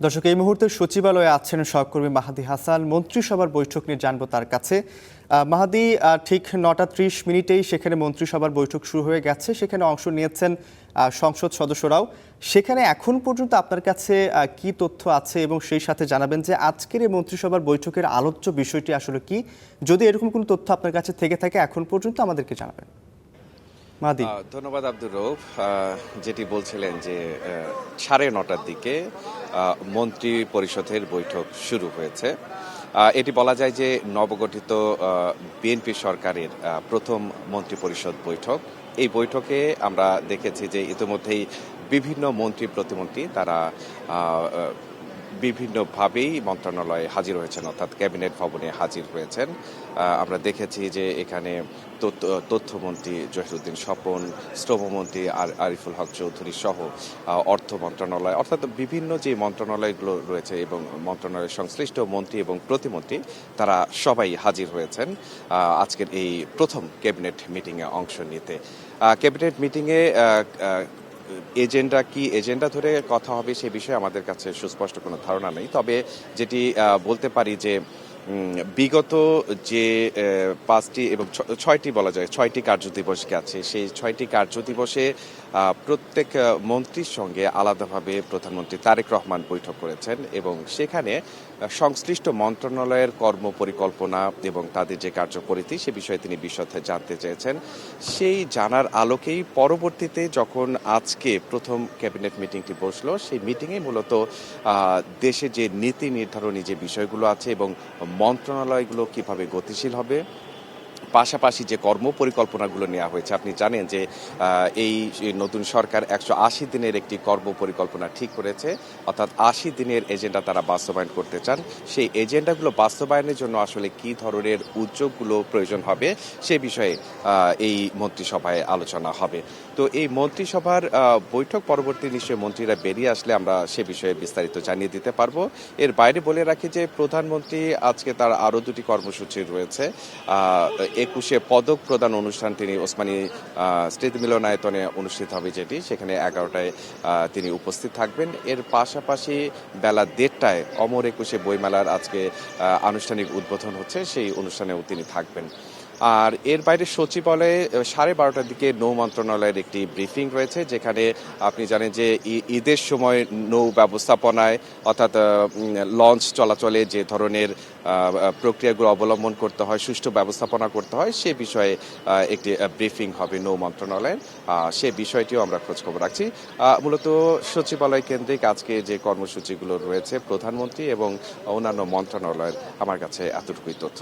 দর্শক, এই মুহূর্তে সচিবালয়ে আছেন সহকর্মী মাহাদি হাসান। মন্ত্রিসভার বৈঠক নিয়ে জানবো তার কাছে। মাহাদি, ঠিক ৯টা ৩০ মিনিটেই সেখানে মন্ত্রিসভার বৈঠক শুরু হয়ে গেছে। সেখানে অংশ নিয়েছেন সংসদ সদস্যরাও। সেখানে এখন পর্যন্ত আপনার কাছে কি তথ্য আছে এবং সেই সাথে জানাবেন যে আজকের এই মন্ত্রিসভার বৈঠকের আলোচ্য বিষয়টি আসলে কি? যদি এরকম কোনো তথ্য আপনার কাছে থেকে থাকে এখন পর্যন্ত আমাদেরকে জানাবেন। মাহাদি। ধন্যবাদ আব্দুর রউফ। যেটি বলছিলেন যে ৯:৩০টার দিকে মন্ত্রী পরিষদের বৈঠক শুরু হয়েছে। এটি বলা যায় যে নবগঠিত বিএনপি সরকারের প্রথম মন্ত্রী পরিষদ বৈঠক। এই বৈঠকে আমরা দেখেছি যে ইতিমধ্যেই বিভিন্ন মন্ত্রী প্রতিমন্ত্রী তারা বিভিন্নভাবেই মন্ত্রণালয়ে হাজির হয়েছেন, অর্থাৎ ক্যাবিনেট ভবনে হাজির হয়েছেন। আমরা দেখেছি যে এখানে তথ্যমন্ত্রী জহিরুদ্দিন স্বপন, শ্রমমন্ত্রী আরিফুল হক চৌধুরী সহ অর্থ মন্ত্রণালয়, অর্থাৎ বিভিন্ন যে মন্ত্রণালয়গুলো রয়েছে এবং মন্ত্রণালয়ের সংশ্লিষ্ট মন্ত্রী এবং প্রতিমন্ত্রী তারা সবাই হাজির হয়েছেন আজকের এই প্রথম ক্যাবিনেট মিটিংয়ে অংশ নিতে। ক্যাবিনেট মিটিংয়ে এজেন্ডা ধরে কথা হবে সে বিষয়ে আমাদের কাছে সুস্পষ্ট কোনো ধারণা নেই। তবে যেটি বলতে পারি যে বিগত যে ৫টি এবং ৬টি বলা যায় ৬টি কার্যদিবস গেছে, সেই ৬টি কার্যদিবসে প্রত্যেক মন্ত্রীর সঙ্গে আলাদাভাবে প্রধানমন্ত্রী তারেক রহমান বৈঠক করেছেন এবং সেখানে সংশ্লিষ্ট মন্ত্রণালয়ের কর্মপরিকল্পনা এবং তাদের যে কার্যপরিধি সে বিষয়ে তিনি বিশদে জানতে চেয়েছেন। সেই জানার আলোকেই পরবর্তীতে যখন আজকে প্রথম ক্যাবিনেট মিটিংটি বসলো, সেই মিটিংয়ে মূলত দেশে যে নীতি নির্ধারণী যে বিষয়গুলো আছে এবং মন্ত্রণালয়গুলো কিভাবে গতিশীল হবে, পাশাপাশি যে কর্ম পরিকল্পনাগুলো নেওয়া হয়েছে। আপনি জানেন যে এই নতুন সরকার ১৮০ দিনের একটি কর্ম পরিকল্পনা ঠিক করেছে, অর্থাৎ ৮০ দিনের এজেন্ডা তারা বাস্তবায়ন করতে চান। সেই এজেন্ডাগুলো বাস্তবায়নের জন্য আসলে কি ধরনের উদ্যোগগুলো প্রয়োজন হবে সে বিষয়ে এই মন্ত্রিসভায় আলোচনা হবে। তো এই মন্ত্রিসভার বৈঠক পরবর্তী নিশ্চয়ই মন্ত্রীরা বেরিয়ে আসলে আমরা সে বিষয়ে বিস্তারিত জানিয়ে দিতে পারবো। এর বাইরে বলে রাখি যে প্রধানমন্ত্রী আজকে তার আরও দুটি কর্মসূচি রয়েছে। ২১শে পদক প্রদান অনুষ্ঠান তিনি ওসমানী স্মৃতি মিলনায়তনে অনুষ্ঠিত হবে, যেটি সেখানে ১১টায় তিনি উপস্থিত থাকবেন। এর পাশাপাশি বেলা ১:৩০টায় অমর ২১শে বইমেলার আজকে আনুষ্ঠানিক উদ্বোধন হচ্ছে, সেই অনুষ্ঠানেও তিনি থাকবেন। আর এর বাইরে সচিবালয়ে ১২:৩০টার দিকে নৌ মন্ত্রণালয়ের একটি ব্রিফিং রয়েছে, যেখানে আপনি জানেন যে ঈদের সময় নৌ ব্যবস্থাপনায় অর্থাৎ লঞ্চ চলাচলে যে ধরনের প্রক্রিয়াগুলো অবলম্বন করতে হয়, সুষ্ঠু ব্যবস্থাপনা করতে হয়, সে বিষয়ে একটি ব্রিফিং হবে নৌ মন্ত্রণালয়ের। সে বিষয়টিও আমরা খোঁজখবর রাখছি। মূলত সচিবালয় কেন্দ্রিক আজকে যে কর্মসূচিগুলো রয়েছে প্রধানমন্ত্রী এবং অন্যান্য মন্ত্রণালয়ের, আমার কাছে এতটুকুই তথ্য।